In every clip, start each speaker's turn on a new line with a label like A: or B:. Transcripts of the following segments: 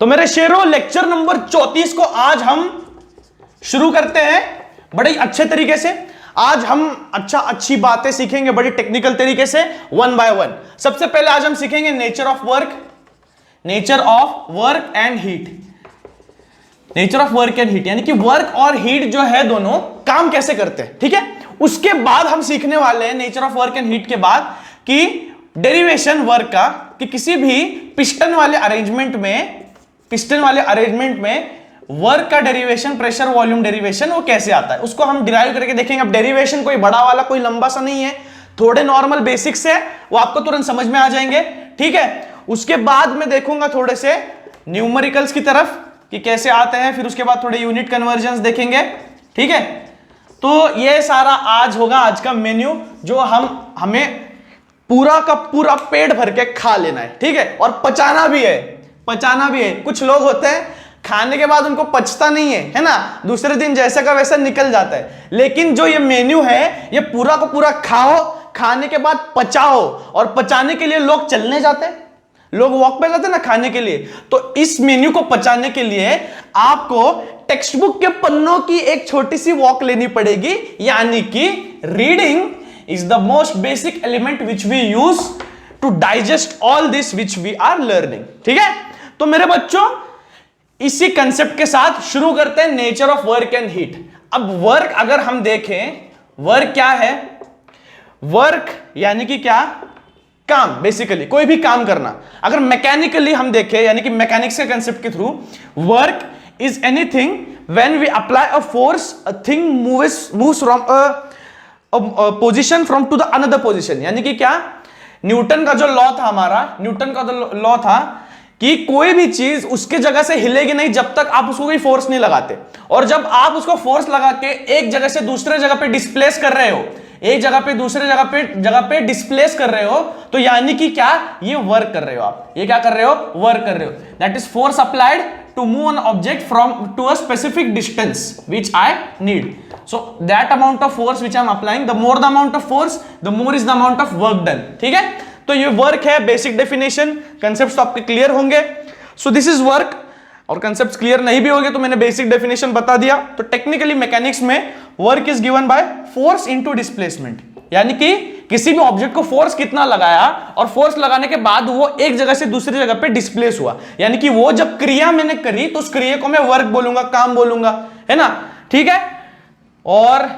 A: तो मेरे शेरों, लेक्चर नंबर 34 को आज हम शुरू करते हैं बड़े अच्छे तरीके से। आज हम अच्छी बातें सीखेंगे बड़ी टेक्निकल तरीके से, वन बाय वन। सबसे पहले आज हम सीखेंगे nature of work and heat. Nature of work and heat यानी कि वर्क और हीट जो है दोनों काम कैसे करते हैं, ठीक है। उसके बाद हम सीखने वाले हैं nature of work and heat के बाद कि डेरिवेशन वर्क का, कि किसी भी पिस्टन वाले अरेंजमेंट में वर्क का डेरिवेशन, प्रेशर वॉल्यूम डेरिवेशन वो कैसे आता है, उसको हम डिराइव करके देखेंगे। अब डेरिवेशन कोई बड़ा वाला, कोई लंबा सा नहीं है, थोड़े नॉर्मल बेसिक्स है, वो आपको तुरंत समझ में आ जाएंगे, ठीक है। उसके बाद मैं देखूंगा थोड़े से न्यूमेरिकल्स की तरफ कि कैसे आते हैं, फिर उसके बाद थोड़े यूनिट कन्वर्जन्स देखेंगे, ठीक है। तो ये सारा आज होगा, आज का मेन्यू, जो हमें पूरा का पूरा पेट भर के खा लेना है, ठीक है। और पचाना भी है। कुछ लोग होते हैं खाने के बाद उनको पचता नहीं है ना, दूसरे दिन जैसा का वैसा निकल जाता है। लेकिन जो ये मेन्यू है, ये पूरा का पूरा खाओ, खाने के बाद पचाओ। और पचाने के लिए लोग चलने जाते हैं, लोग वॉक पे जाते हैं ना खाने के लिए। तो इस मेन्यू को पचाने के लिए आपको टेक्स्ट बुक के पन्नों की एक छोटी सी वॉक लेनी पड़ेगी, यानी कि reading is the most basic element which we use to digest all this which we are learning, ठीक है। तो मेरे बच्चों, इसी कंसेप्ट के साथ शुरू करते हैं nature of work and heat. अब वर्क अगर हम देखें, वर्क क्या है? वर्क यानी कि क्या? काम, बेसिकली कोई भी काम करना। अगर मैकेनिकली हम देखें, यानी कि मैकेनिक्स के कंसेप्ट के थ्रू, work is anything when we apply a force, a thing moves from a position from to the another position. यानी कि क्या? न्यूटन का जो लॉ था, न्यूटन का लॉ था कि कोई भी चीज उसके जगह से हिलेगी नहीं जब तक आप उसको कोई फोर्स नहीं लगाते। और जब आप उसको फोर्स लगा के एक जगह से दूसरे जगह पे डिस्प्लेस कर रहे हो, एक जगह पे दूसरे जगह पे डिस्प्लेस कर रहे हो, तो यानी कि क्या? ये वर्क कर रहे हो आप। ये क्या कर रहे हो? वर्क कर रहे हो। That is force applied to move an object from to a specific distance which I need. So that amount of force which I am applying, the more the amount of force, the more is the amount of work done, ठीक है। तो ये work है, basic definition, concepts तो आपके clear होंगे। So this is work. और concepts clear नहीं भी होंगे तो मैंने बेसिक डेफिनेशन बता दिया। तो टेक्निकली मैकेनिक्स में work is given by force into displacement, यानी कि किसी भी ऑब्जेक्ट को फोर्स कितना लगाया और फोर्स लगाने के बाद वो एक जगह से दूसरी जगह पे डिस्प्लेस हुआ, यानी कि वो जब क्रिया मैंने करी तो उस क्रिया को मैं वर्क बोलूंगा, काम बोलूंगा, है ना, ठीक है। और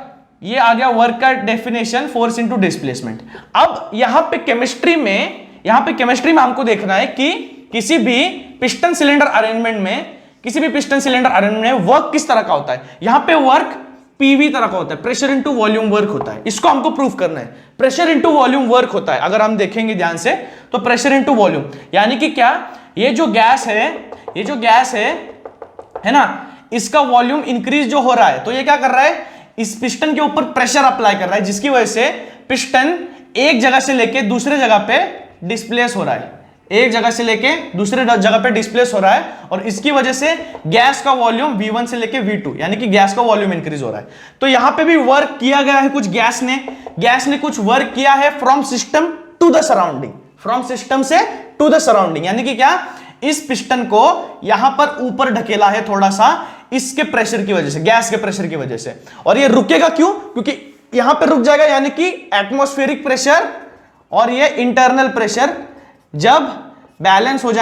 A: ये आ गया वर्क का डेफिनेशन, फोर्स इनटू डिस्प्लेसमेंट। अब यहां पे केमिस्ट्री में हमको देखना है कि किसी भी पिस्टन सिलेंडर अरेंजमेंट में वर्क किस तरह का होता है। यहां पे वर्क पीवी तरह का होता है, प्रेशर इनटू वॉल्यूम वर्क होता है। इसको हमको प्रूव करना है, प्रेशर इनटू वॉल्यूम वर्क होता है। अगर हम देखेंगे ध्यान से तो प्रेशर इनटू वॉल्यूम यानी कि क्या? ये जो गैस है ना, इसका वॉल्यूम इंक्रीज जो हो रहा है, तो ये क्या कर रहा है? इस पिस्टन के ऊपर प्रेशर अप्लाई कर रहा है, जिसकी वजह से पिस्टन एक जगह से लेके दूसरे जगह पे डिस्प्लेस हो रहा है, और इसकी वजह से गैस का वॉल्यूम V1 से लेके V2, यानी कि गैस का वॉल्यूम इंक्रीज हो रहा है। तो यहां पे भी वर्क किया गया है कुछ, गैस ने कुछ वर्क किया है from system to the surrounding, यानी कि क्या? इस पिस्टन को यहां पर ऊपर ढकेला है थोड़ा सा, इसके प्रेशर की वजह से, गैस के प्रेशर की वजह से। और ये रुकेगा क्यों? क्योंकि यहां पे रुक जाएगा, यानी कि एटमॉस्फेरिक प्रेशर और ये इंटरनल प्रेशर जब बैलेंस हो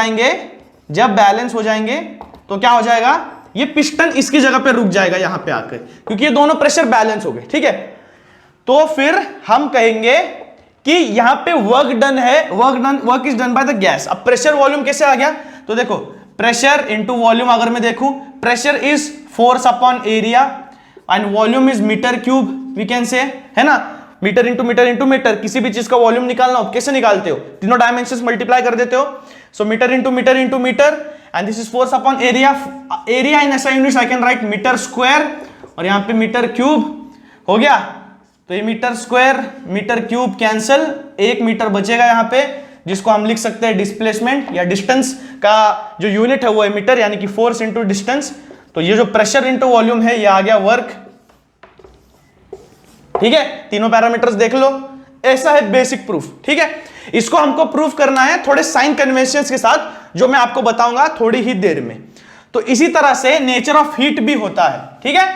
A: जाएंगे तो क्या हो जाएगा? ये पिस्टन इसकी जगह पे रुक जाएगा यहां पे आकर, क्योंकि ये दोनों प्रेशर बैलेंस हो गए, ठीक है। तो फिर हम कहेंगे कि यहां पे work is done by the gas. अब प्रेशर वॉल्यूम कैसे आ गया? तो देखो, प्रेशर इंटू वॉल्यूम अगर मैं देखूं, pressure is force upon area and volume is metre cube, we can say, है ना, मीटर इंटू मीटर। किसी भी चीज का वॉल्यूम निकालना हो कैसे निकालते हो? तीनों डायमेंशंस मल्टीप्लाई कर देते हो। So metre into metre and this is force upon area in SI units I can write metre square, और यहां पे मीटर क्यूब हो गया। तो ये metre square metre cube cancel, 1 metre बचेगा यहां पे, जिसको हम लिख सकते हैं डिस्प्लेसमेंट, या डिस्टेंस का जो यूनिट है वो है मीटर, यानी कि फोर्स इंटू डिस्टेंस। तो ये जो प्रेशर इंटू वॉल्यूम है, ये आ गया वर्क, ठीक है। तीनों पैरामीटर्स देख लो, ऐसा है बेसिक प्रूफ, ठीक है। इसको हमको प्रूफ करना है थोड़े साइन कन्वेंशंस के साथ, जो मैं आपको बताऊंगा थोड़ी ही देर में। तो इसी तरह से नेचर ऑफ हीट भी होता है, ठीक है।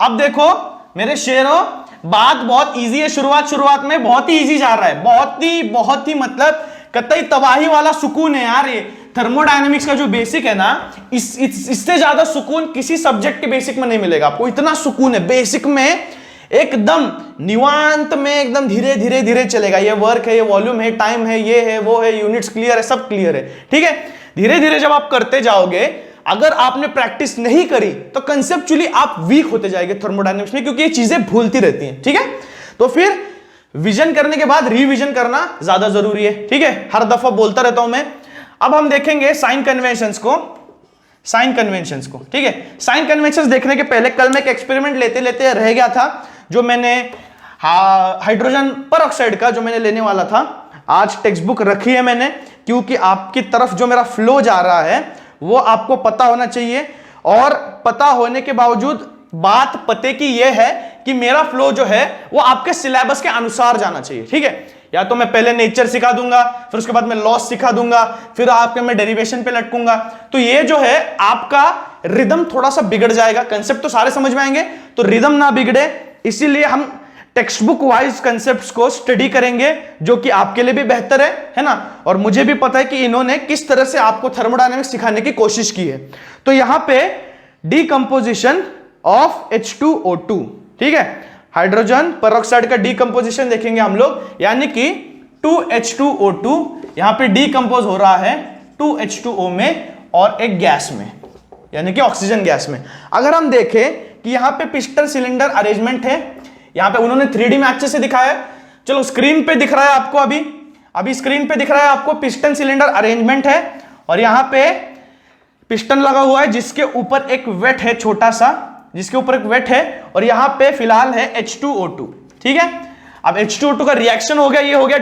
A: अब देखो मेरे शेरों, बात बहुत इजी है, शुरुआत में बहुत ही इजी जा रहा है, बहुत ही मतलब कतई तबाही वाला सुकून है यार। ये थर्मोडायनेमिक्स का जो बेसिक है ना, इससे ज्यादा सुकून किसी सब्जेक्ट के बेसिक में नहीं मिलेगा आपको। इतना सुकून है बेसिक में, एकदम निवांत में, एकदम धीरे धीरे धीरे चलेगा। ये वर्क है, ये वॉल्यूम है, टाइम है, ये है, वो है, यूनिट्स क्लियर है, सब क्लियर है, ठीक है। धीरे धीरे जब आप करते जाओगे, अगर आपने प्रैक्टिस नहीं करी तो कंसेप्चुअली आप वीक होते जाएंगे थर्मोडायनेमिक्स में, क्योंकि ये चीजें भूलती रहती हैं, ठीक है। तो फिर विजन करने के बाद रिविजन करना ज्यादा जरूरी है, ठीक है। हर दफा बोलता रहता हूं मैं। अब हम देखेंगे साइन कन्वेंशंस को, ठीक है। साइन कन्वेंशंस देखने के पहले कल मैं एक एक्सपेरिमेंट लेते लेते रह गया था, जो मैंने हाइड्रोजन परऑक्साइड का जो मैंने लेने वाला था। आज टेक्स्ट बुक रखी है मैंने, क्योंकि आपकी तरफ जो मेरा फ्लो जा रहा है वो आपको पता होना चाहिए, और पता होने के बावजूद बात पते की यह है कि मेरा फ्लो जो है वो आपके सिलेबस के अनुसार जाना चाहिए, ठीक है। या तो मैं पहले नेचर सिखा दूंगा, फिर उसके बाद मैं लॉस सिखा दूंगा, फिर आपके मैं डेरिवेशन पे लटकूंगा, तो ये जो है आपका रिदम थोड़ा सा बिगड़ जाएगा। कंसेप्ट तो सारे समझ में आएंगे, तो रिदम ना बिगड़े, इसीलिए हम टेक्स्ट बुक वाइज कंसेप्ट्स को स्टडी करेंगे, जो कि आपके लिए भी बेहतर है ना। और मुझे भी पता है कि इन्होंने किस तरह से आपको थर्मोडायनेमिक्स सिखाने की कोशिश की है। तो यहां पे डीकंपोजिशन ऑफ H2O2, ठीक है, हाइड्रोजन परऑक्साइड का डीकंपोजिशन देखेंगे हम लोग, यानी कि 2H2O2 यहां पे डीकंपोज हो रहा है 2H2O में और एक गैस में, यानी कि ऑक्सीजन गैस में। अगर हम देखें कि यहां पे पिस्टन सिलेंडर अरेंजमेंट है, यहां पे उन्होंने 3D में अच्छे से दिखाया है। चलो स्क्रीन पे दिख रहा है आपको, अभी स्क्रीन पे दिख रहा है आपको, पिस्टन सिलेंडर अरेंजमेंट है, और यहां पे पिस्टन लगा हुआ है जिसके ऊपर एक वेट है, छोटा सा, जिसके ऊपर एक वेट है, और यहां पे फिलहाल है H2O2, ठीक है। अब H2O2 का रिएक्शन हो गया, ये हो गया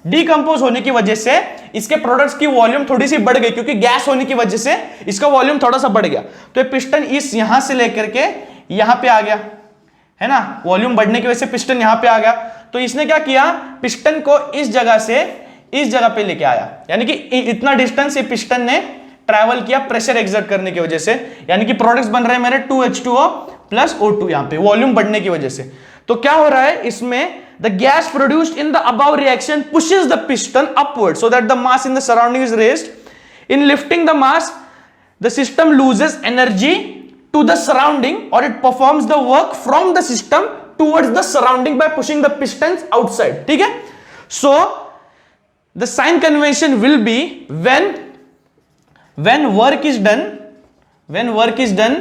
A: डीकंपोज होने की वजह से इसके प्रोडक्ट्स की वॉल्यूम थोड़ी सी बढ़ गई, क्योंकि गैस होने की वजह से इसका वॉल्यूम थोड़ा सा बढ़ गया। तो ये पिस्टन इस यहां से लेकर के यहां पे आ गया, है ना, वॉल्यूम बढ़ने की वजह से पिस्टन यहां पे आ गया। तो इसने क्या किया, पिस्टन को इस जगह से इस जगह पे लेके आया, यानी कि इतना डिस्टेंस ये पिस्टन ने ट्रैवल किया प्रेशर एक्सर्ट करने की वजह से, यानी कि प्रोडक्ट्स बन रहे हैं मेरे 2H2O प्लस O2 यहां पे वॉल्यूम बढ़ने की वजह से। तो क्या हो रहा है इसमें, the gas produced in the above reaction pushes the piston upward so that the mass in the surrounding is raised. In lifting the mass the system loses energy to the surrounding, or it performs the work from the system towards the surrounding by pushing the pistons outside, ठीक है। So the sign convention will be when work is done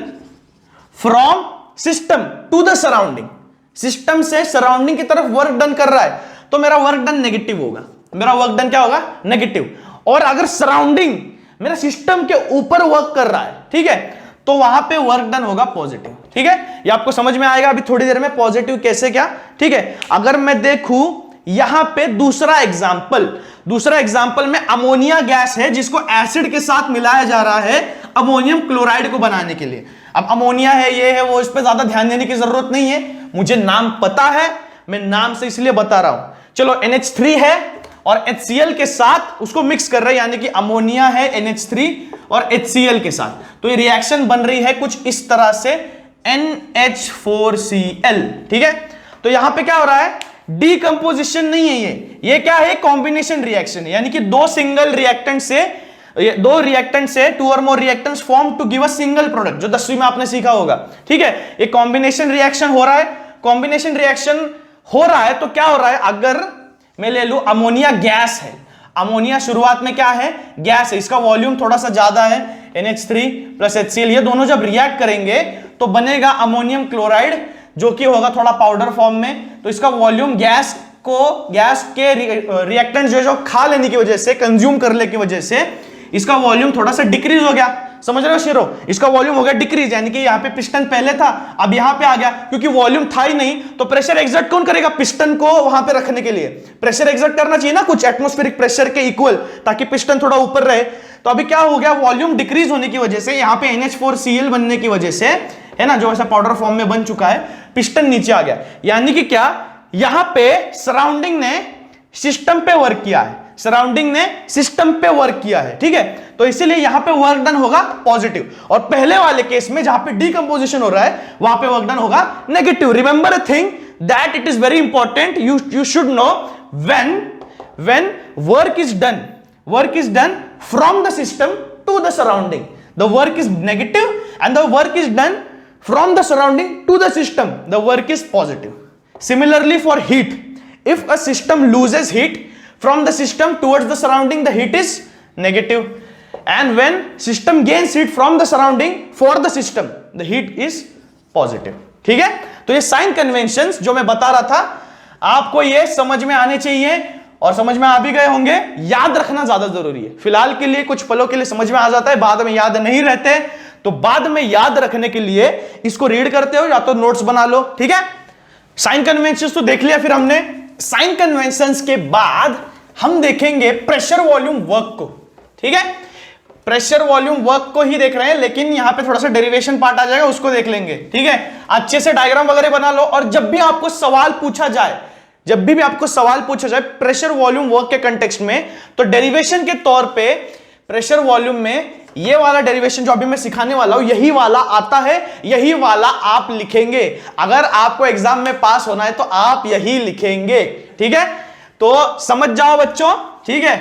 A: from system to the surrounding, system से surrounding की तरफ work done कर रहा है तो मेरा वर्क डन नेगेटिव होगा, मेरा वर्क डन क्या होगा, नेगेटिव। और अगर सराउंडिंग मेरा सिस्टम के ऊपर वर्क कर रहा है, ठीक है, तो वहां पे वर्क डन होगा पॉजिटिव, ठीक है। ये आपको समझ में आएगा अभी थोड़ी देर में, पॉजिटिव कैसे क्या, ठीक है। अगर मैं देखूं यहां पे दूसरा एग्जांपल में अमोनिया गैस है जिसको एसिड के साथ मिलाया जा रहा है अमोनियम क्लोराइड को बनाने के लिए। अब अमोनिया है, ये है, वो, इस पे ज्यादा ध्यान देने की जरूरत नहीं है, मुझे नाम पता है, मैं नाम से इसलिए बता रहा हूं। चलो NH3 है और HCl के साथ उसको मिक्स कर रहे हैं, यानी कि अमोनिया है NH3 और HCl के साथ, तो ये रिएक्शन बन रही है कुछ इस तरह से NH4Cl, ठीक है। तो यहां पे क्या हो रहा है, डीकंपोजिशन नहीं है, ये क्या है, कॉम्बिनेशन रिएक्शन है, यानी कि दो सिंगल रिएक्टेंट से, दो रिएक्टेंट से two or more reactants form to give a single product, जो 10वीं में आपने सीखा होगा, ठीक है। ये कॉम्बिनेशन रिएक्शन हो रहा है, कॉम्बिनेशन रिएक्शन हो रहा है तो क्या हो रहा है, अगर मैं ले लूं अमोनिया गैस है, अमोनिया शुरुआत में क्या है, गैस है, इसका वॉल्यूम थोड़ा सा ज्यादा है, NH3 प्लस HCl, ये दोनों जब रिएक्ट करेंगे तो बनेगा अमोनियम क्लोराइड, जो कि होगा थोड़ा पाउडर फॉर्म में। तो इसका वॉल्यूम गैस के रिएक्टेंट जो खा लेने की वजह से, कंज्यूम करने की वजह से इसका वॉल्यूम थोड़ा सा डिक्रीज हो गया, समझ रहे हो शेरो, इसका वॉल्यूम हो गया डिक्रीज, यानी कि यहाँ पे पिस्टन पहले था अब यहाँ पे आ गया, क्योंकि वॉल्यूम था ही नहीं, तो प्रेशर एक्सर्ट कौन करेगा, पिस्टन को वहां पे रखने के लिए प्रेशर एक्सर्ट करना चाहिए ना, कुछ एटमॉस्फेरिक प्रेशर के इक्वल, ताकि पिस्टन थोड़ा ऊपर रहे। तो अभी क्या हो गया, वॉल्यूम डिक्रीज होने की वजह से, यहाँ पे NH4Cl बनने की वजह से, है ना, जो ऐसा पाउडर फॉर्म में बन चुका है, पिस्टन नीचे आ गया, यानी कि क्या, यहां पे सराउंडिंग ने सिस्टम पे वर्क किया है, सराउंडिंग ने सिस्टम पे वर्क किया है, ठीक है, तो इसीलिए यहां पे वर्क डन होगा पॉजिटिव, और पहले वाले केस में जहां पे डीकंपोजिशन हो रहा है वहां पे वर्क डन होगा negative. Remember a thing that it is very important, you should know when work is done from the system to the surrounding, the work is negative, and the work is done from the surrounding to the system, the work is positive. Similarly for heat, if a system loses heat from the system towards the surrounding, the heat is negative, and when system gains heat from the surrounding for the system, the heat is positive. ठीक है, तो ये sign conventions जो मैं बता रहा था आपको ये समझ में आने चाहिए, और समझ में आ भी गए होंगे। याद रखना ज्यादा जरूरी है, फिलहाल के लिए कुछ पलों के लिए समझ में आ जाता है, बाद में याद नहीं रहते, तो बाद में याद रखने के लिए इसको रीड करते हो या तो नोट्स बना लो, ठीक है। साइन कन्वेंशंस तो देख लिया, फिर हमने साइन कन्वेंशंस के बाद हम देखेंगे प्रेशर वॉल्यूम वर्क को, ठीक है। प्रेशर वॉल्यूम वर्क को ही देख रहे हैं, लेकिन यहां पे थोड़ा सा डेरिवेशन पार्ट आ जाएगा, उसको देख लेंगे, ठीक है। अच्छे से डायग्राम वगैरह बना लो, और जब भी आपको सवाल पूछा जाए, प्रेशर वॉल्यूम वर्क के कंटेक्स्ट में, तो डेरिवेशन के तौर पे प्रेशर वॉल्यूम में ये वाला डेरिवेशन जो अभी मैं सिखाने वाला हूं, यही वाला आता है, यही वाला आप लिखेंगे। अगर आपको एग्जाम में पास होना है तो आप यही लिखेंगे, ठीक है। तो समझ जाओ बच्चों, ठीक है।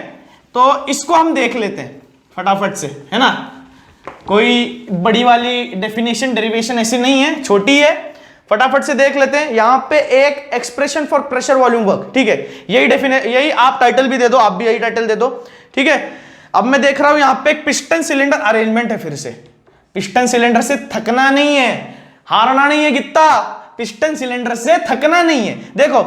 A: तो इसको हम देख लेते हैं फटाफट से, है ना, कोई बड़ी वाली डेफिनेशन डेरिवेशन ऐसी नहीं है, छोटी है, फटाफट से देख लेते हैं। यहां पे एक expression for pressure volume work, ठीक है, यही आप टाइटल भी दे दो, आप भी यही टाइटल दे दो, ठीक है। अब मैं देख रहा हूं यहां पे एक पिस्टन सिलेंडर अरेंजमेंट है, फिर से पिस्टन सिलेंडर से थकना नहीं है, हारना नहीं है गित्ता, पिस्टन सिलेंडर से थकना नहीं है। देखो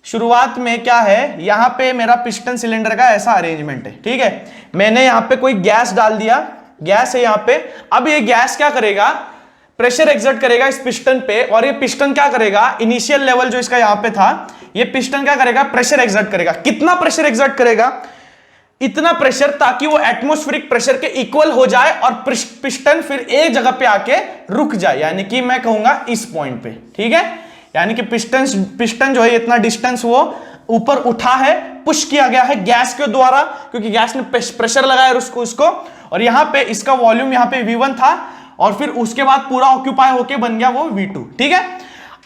A: शुरुआत में क्या है, यहां पे मेरा पिस्टन सिलेंडर का ऐसा अरेंजमेंट है, ठीक है। मैंने यहां पे कोई गैस डाल दिया, गैस है यहां पे। अब ये गैस क्या करेगा, प्रेशर एक्सर्ट करेगा इस पिस्टन पे, और ये पिस्टन क्या करेगा, इनिशियल लेवल जो इसका यहां पे था, ये पिस्टन क्या करेगा, प्रेशर एक्सर्ट करेगा। कितना प्रेशर एक्सर्ट करेगा, इतना प्रेशर ताकि वो एटमॉस्फेरिक प्रेशर के इक्वल हो जाए, और पिस्टन फिर एक जगह पे आके रुक जाए, यानी कि मैं कहूंगा इस पॉइंट पे, ठीक है। यानी कि पिस्टन जो है इतना डिस्टेंस वो ऊपर उठा है, पुश किया गया है गैस के द्वारा, क्योंकि गैस ने प्रेशर लगाया उसको, और यहां पे इसका वॉल्यूम यहां पे V1 था, और फिर उसके बाद पूरा ऑक्यूपाई होके बन गया वो V2, ठीक है।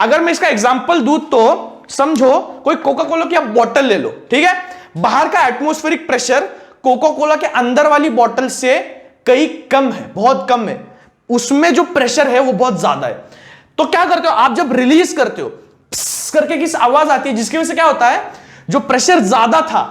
A: अगर मैं इसका एग्जांपल दूं तो समझो कोई कोका कोला की आप बोतल ले लो, ठीक है। बाहर का एटमॉस्फेरिक प्रेशर कोका कोला के अंदर वाली बोतल से कई कम है, बहुत कम है, उसमें जो प्रेशर है वो बहुत ज्यादा है। तो क्या करते हो आप, जब रिलीज करते हो करके किस आवाज आती है, जिसकी वजह से क्या होता है, जो प्रेशर ज्यादा था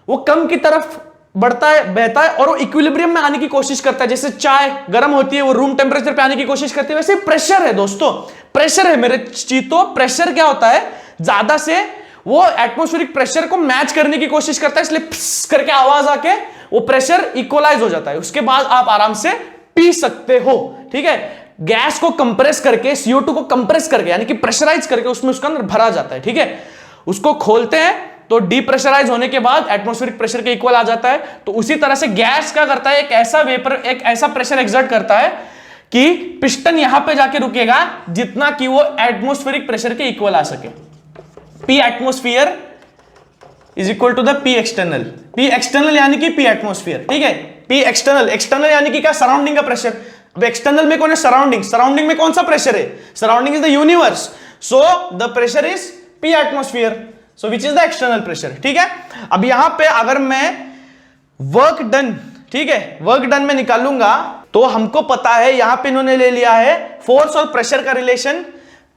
A: वो कम की तरफ बढ़ता है, बहता है, और वो इक्विलिब्रियम में आने की कोशिश करता है। जैसे चाय गर्म होती है, वो रूम टेम्परेचर पे आने की कोशिश करती है, वैसे प्रेशर है दोस्तों, प्रेशर है मेरे चीतो। प्रेशर क्या होता है, ज्यादा से वो एटमॉस्फेरिक प्रेशर को मैच करने की कोशिश करता है, इसलिए करके आवाज आके वो प्रेशर इक्वलाइज हो जाता है। उसके बाद आप आराम से पी सकते हो, ठीक है। गैस को कंप्रेस करके, CO2 को कंप्रेस करके, यानी कि प्रेशराइज करके उसमें उसका अंदर भरा जाता है, ठीक है। उसको खोलते हैं तो डीप्रेशराइज होने के बाद एटमॉस्फेरिक प्रेशर के इक्वल आ जाता है। तो उसी तरह से गैस क्या करता है, एक ऐसा प्रेशर एक्सर्ट करता है कि पिस्टन यहां पे जाके रुकेगा जितना कि वो एटमॉस्फेरिक प्रेशर के इक्वल आ सके। P atmosphere is equal to the P external, P external यानी कि P एटमॉस्फेयर, ठीक है। P एक्सटर्नल यानी कि क्या, सराउंडिंग का प्रेशर। अब एक्सटर्नल में कौन है, सराउंडिंग में कौन सा प्रेशर है, surrounding is the universe, so the pressure is P atmosphere, so which is the external pressure, ठीक है। अब यहां पे अगर मैं वर्क डन, ठीक है, वर्क डन में निकालूंगा तो हमको पता है यहां पे इन्होंने ले लिया है फोर्स और प्रेशर का relation,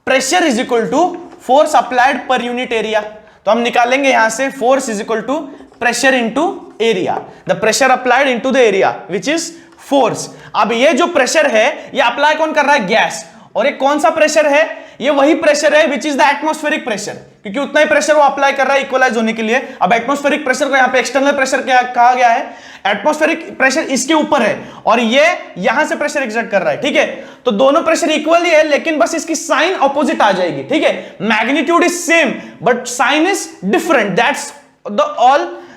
A: pressure is equal to force applied per unit area. तो हम निकालेंगे यहां से force is equal to pressure into area, the pressure applied into the area which is force. अब ये जो प्रेशर है ये अप्लाई कौन कर रहा है, गैस, और ये कौन सा प्रेशर है, ये वही प्रेशर है which is the atmospheric pressure, क्योंकि उतना ही प्रेशर वो अप्लाई कर रहा है इक्वलाइज होने के लिए। अब एटमॉस्फेरिक प्रेशर को यहां पे एक्सटर्नल प्रेशर क्या कहा गया है, एटमॉस्फेरिक प्रेशर इसके ऊपर है और ये यहां से प्रेशर एक्सर्ट कर रहा है, ठीक है। तो दोनों प्रेशर इक्वल ही है, लेकिन बस इसकी साइन ऑपोजिट आ जाएगी, ठीक है। Magnitude is same but sign is different,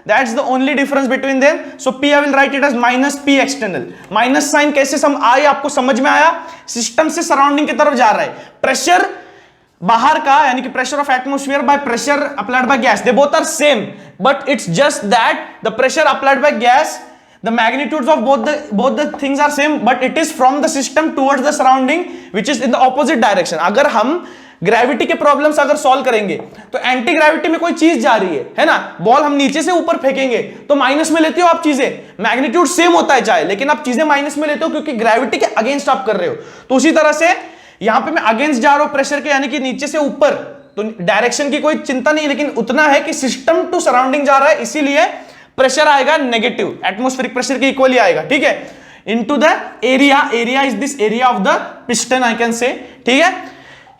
A: that's the only difference between them. So P I will write it as minus P external. Minus sign कैसे आए आपको समझ में आया, सिस्टम से सराउंडिंग की तरफ जा रहा है, प्रेशर बाहर का यानी कि pressure of atmosphere by pressure applied by gas, they both are same, but it's just that the pressure applied by gas, the magnitudes of both the things are same, but it is from the system towards the surrounding which is in the opposite direction. अगर हम gravity के problems अगर solve करेंगे तो anti gravity में कोई चीज जा रही है ना, बॉल हम नीचे से ऊपर फेंकेंगे तो माइनस में लेते हो आप चीजें, मैग्नीट्यूड सेम होता है चाहे, लेकिन आप चीजें माइनस में लेते हो क्योंकि ग्रेविटी के अगेंस्ट आप कर रहे हो। तो उसी तरह से यहां पे मैं अगेंस्ट जा रहा हूं प्रेशर के, यानी कि नीचे से ऊपर, तो डायरेक्शन की कोई चिंता नहीं, लेकिन उतना है कि सिस्टम टू सराउंडिंग जा रहा है, इसीलिए प्रेशर आएगा नेगेटिव, एटमॉस्फेरिक प्रेशर के इक्वली आएगा, ठीक है। Into the area, area is this area of the piston I can say, ठीक है।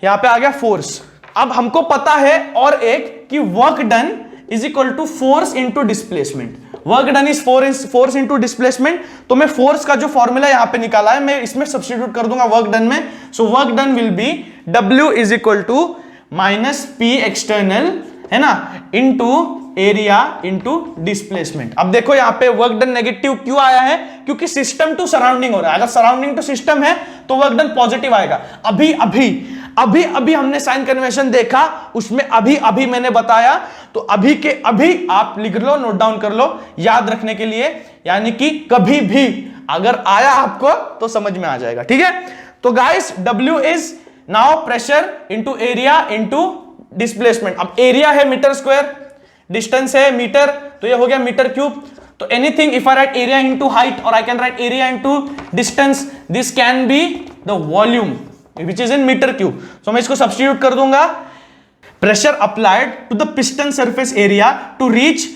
A: यहां पे आ गया फोर्स। अब हमको पता है और एक कि work done is equal to force into displacement, work done is force into displacement. तो मैं फोर्स का जो फॉर्मूला यहां पे निकाला है मैं इसमें सब्स्टिट्यूट कर दूंगा वर्क डन में। So work done will be W is equal to minus P external, है ना, इनटू एरिया इनटू डिस्प्लेसमेंट। अब देखो यहां पे वर्क डन नेगेटिव क्यों आया है, क्योंकि सिस्टम टू सराउंडिंग हो रहा है। अगर सराउंडिंग टू सिस्टम है तो वर्क डन पॉजिटिव आएगा। अभी अभी अभी अभी हमने साइन कन्वेंशन देखा, उसमें अभी अभी मैंने बताया, तो अभी के अभी आप लिख लो, नोट डाउन कर लो याद रखने के लिए, यानी कि कभी भी अगर आया आपको तो समझ में आ जाएगा, ठीक है। तो guys W is now pressure into area into displacement. अब एरिया है मीटर स्क्वायर, डिस्टेंस है मीटर, तो ये हो गया मीटर क्यूब। तो anything if I write area into height or I can write area into distance, this can be the volume which is in metre cube. So मैं इसको substitute कर दूंगा, pressure applied to the piston surface area to reach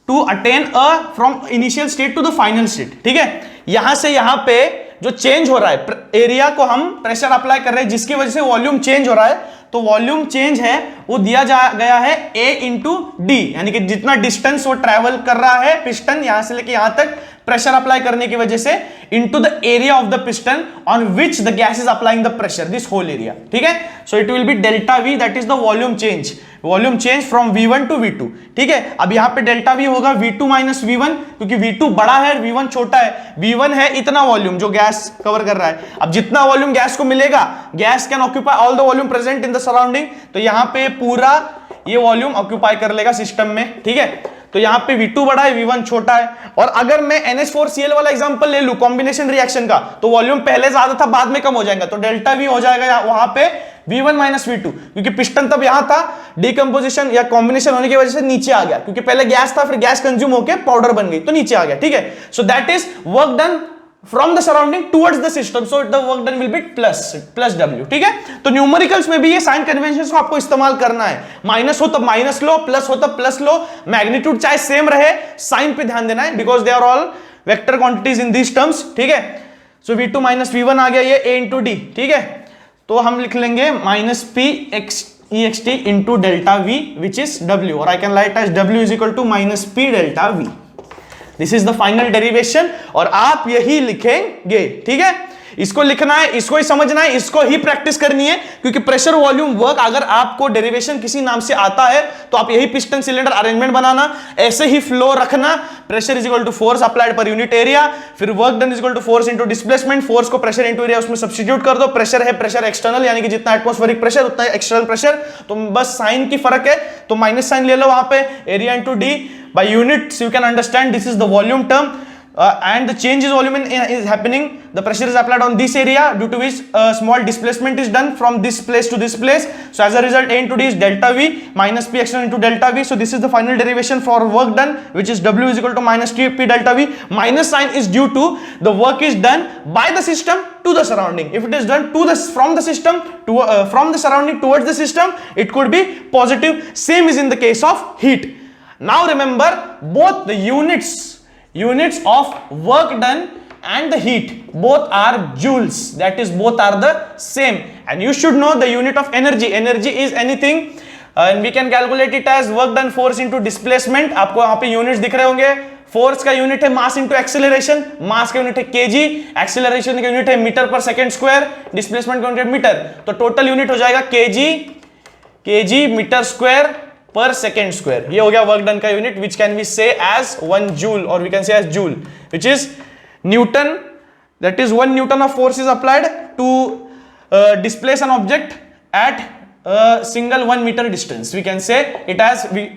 A: to attain a from initial state to the final state, ठीक है। यहां से यहां पे जो चेंज हो रहा है, एरिया को हम प्रेशर अप्लाई कर रहे हैं जिसकी वजह से वॉल्यूम चेंज हो रहा है, तो वॉल्यूम चेंज है वो दिया गया है A इंटू डी, यानी कि जितना डिस्टेंस वो ट्रेवल कर रहा है पिस्टन यहां से लेके यहां तक प्रेशर अप्लाई करने की वजह से, into the area of the piston on which the gas is applying the pressure, this whole area, ठीक है। So it will be delta V, that is the volume change from V1 to V2, ठीक है। अब यहां पे delta V होगा V2 minus V1, क्योंकि V2 बड़ा है V1 छोटा है। V1 है इतना वॉल्यूम जो गैस कवर कर रहा है, अब जितना वॉल्यूम गैस को मिलेगा, gas can occupy all the volume present in the surrounding, तो यहां पे पूरा ये वॉल्यूम ऑक्यूपाई कर लेगा सिस्टम में, ठीक है। तो यहां पे V2 बड़ा है V1 छोटा है। और अगर मैं NH4Cl वाला एग्जांपल ले लूं कॉम्बिनेशन रिएक्शन का, तो वॉल्यूम पहले ज्यादा था बाद में कम हो जाएगा, तो डेल्टा V हो जाएगा वहां पे V1 माइनस V2, क्योंकि पिस्टन तब यहां था, डिकम्पोजिशन या कॉम्बिनेशन होने की वजह से नीचे आ गया, क्योंकि पहले गैस था फिर गैस कंज्यूम होकर पाउडर बन गई तो नीचे आ गया, ठीक है। So that is work done from the surrounding towards the system, so the work done will be plus W, ठीक है। तो न्यूमेरिकल्स में भी ये साइन कन्वेंशंस को आपको इस्तेमाल करना है, माइनस हो तब माइनस लो, प्लस हो तब प्लस लो, मैग्नीट्यूड चाहे सेम रहे, साइन पे ध्यान देना है, because they are all vector quantities in these terms, ठीक है। सो V2 माइनस V1 आ गया, ये A इंटू डी, ठीक है। तो हम लिख लेंगे minus P ext into delta V which is W, और I can write as W is equal to minus P delta V। This is the final derivation, और आप यही लिखेंगे, ठीक है। इसको लिखना है, इसको ही समझना है, इसको ही प्रैक्टिस करनी है, क्योंकि प्रेशर वॉल्यूम वर्क अगर आपको डेरिवेशन किसी नाम से आता है तो आप यही पिस्टन सिलेंडर अरेंजमेंट बनाना, ऐसे ही फ्लो रखना, pressure is equal to force applied per unit area, फिर work done is equal to force into displacement, force को प्रेशर इनटू एरिया उसमें सब्स्टिट्यूट कर दो, प्रेशर है प्रेशर एक्सटर्नल, यानी कि जितना एटमॉस्फेरिक प्रेशर उतना एक्सटर्नल प्रेशर, तो बस साइन की फर्क है, तो माइनस साइन ले लो वहां पे, area into D by units you can understand this is the volume term, and the change is volume is happening, the pressure is applied on this area due to which small displacement is done from this place to this place, so as a result A into D is delta V minus P external into delta V. So this is the final derivation for work done, which is W is equal to minus P delta V. Minus sign is due to the work is done by the system to the surrounding. If it is done to the from the system to from the surrounding towards the system, it could be positive. Same is in the case of heat. Now remember both the units of work done and the heat both are joules, that is both are the same, and you should know the unit of energy is anything and we can calculate it as work done force into displacement. आपको यहाँ पे units दिख रहे होंगे, force का unit है mass into acceleration, मास का unit है केजी, एक्सेलरेशन का यूनिट है metre per second square, displacement का यूनिट है मीटर, तो टोटल यूनिट हो जाएगा KG metre square per second square. ये हो गया वर्क डन का यूनिट, which can we say as 1 joule और we can say as joule, which is newton, that is 1 newton of force is applied to displace an object at single 1 meter distance. We can say it as we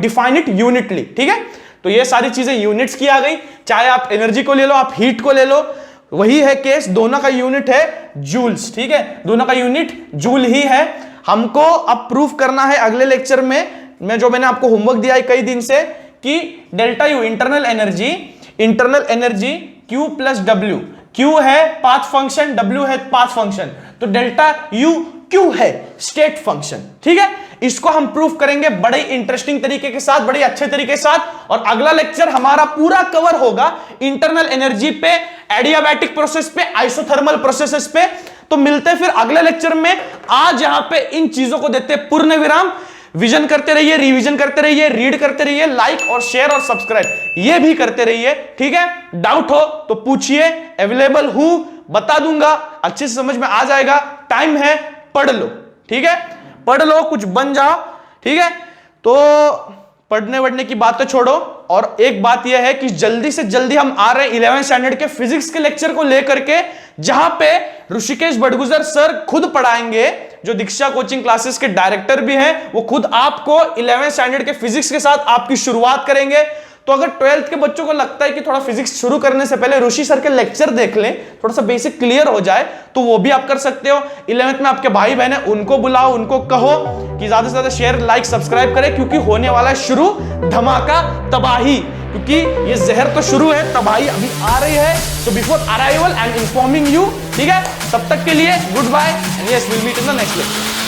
A: define it unitly. ठीक है, तो ये सारी चीजें units की आ गई. चाहे आप एनर्जी को ले लो, आप हीट को ले लो, वही है केस. दोनों का यूनिट है जूल्स. ठीक है, दोनों का यूनिट जूल ही है. हमको अब प्रूफ करना है अगले लेक्चर में, मैंने आपको होमवर्क दिया है कई दिन से, कि delta U internal energy Q plus W. Q है पाथ फंक्शन, W है पाथ फंक्शन, तो डेल्टा U Q है स्टेट फंक्शन. ठीक है, इसको हम प्रूफ करेंगे बड़े इंटरेस्टिंग तरीके के साथ, बड़े अच्छे तरीके के साथ. और अगला लेक्चर हमारा पूरा कवर होगा इंटरनल एनर्जी पे, एडियाबैटिक प्रोसेस पे, आइसोथर्मल प्रोसेसेस पे. तो मिलते हैं फिर अगले लेक्चर में. आज यहां पे इन चीजों को देते पूर्ण विराम. विजन करते रहिए, रिवीजन करते रहिए, रीड करते रहिए, लाइक और शेयर और सब्सक्राइब ये भी करते रहिए. ठीक है, डाउट हो तो पूछिए, अवेलेबल हूं, बता दूंगा, अच्छे से समझ में आ जाएगा. टाइम है, पढ़ लो. ठीक है, पढ़ लो, कुछ बन जाओ. ठीक है, तो पढ़ने वढ़ने की बात तो छोड़ो. और एक बात यह है कि जल्दी से जल्दी हम आ रहे हैं 11th स्टैंडर्ड के फिजिक्स के लेक्चर को लेकर के, जहां पे ऋषिकेश बड़गुजर सर खुद पढ़ाएंगे, जो दीक्षा कोचिंग क्लासेस के डायरेक्टर भी हैं. वो खुद आपको 11th स्टैंडर्ड के फिजिक्स के साथ आपकी शुरुआत करेंगे. तो अगर 12th के बच्चों को लगता है कि थोड़ा फिजिक्स शुरू करने से पहले ऋषि सर के लेक्चर देख लें, थोड़ा सा बेसिक क्लियर हो जाए, तो वो भी आप कर सकते हो. 11th में आपके भाई बहन है, उनको बुलाओ, उनको कहो कि ज्यादा से ज्यादा शेयर, लाइक, सब्सक्राइब करें, क्योंकि होने वाला है शुरू धमाका, तबाही. क्योंकि ये जहर तो शुरू है, तबाही अभी आ रही है. So before arrival I am informing you. ठीक है, तब तक के लिए goodbye and yes, will meet in the next lecture.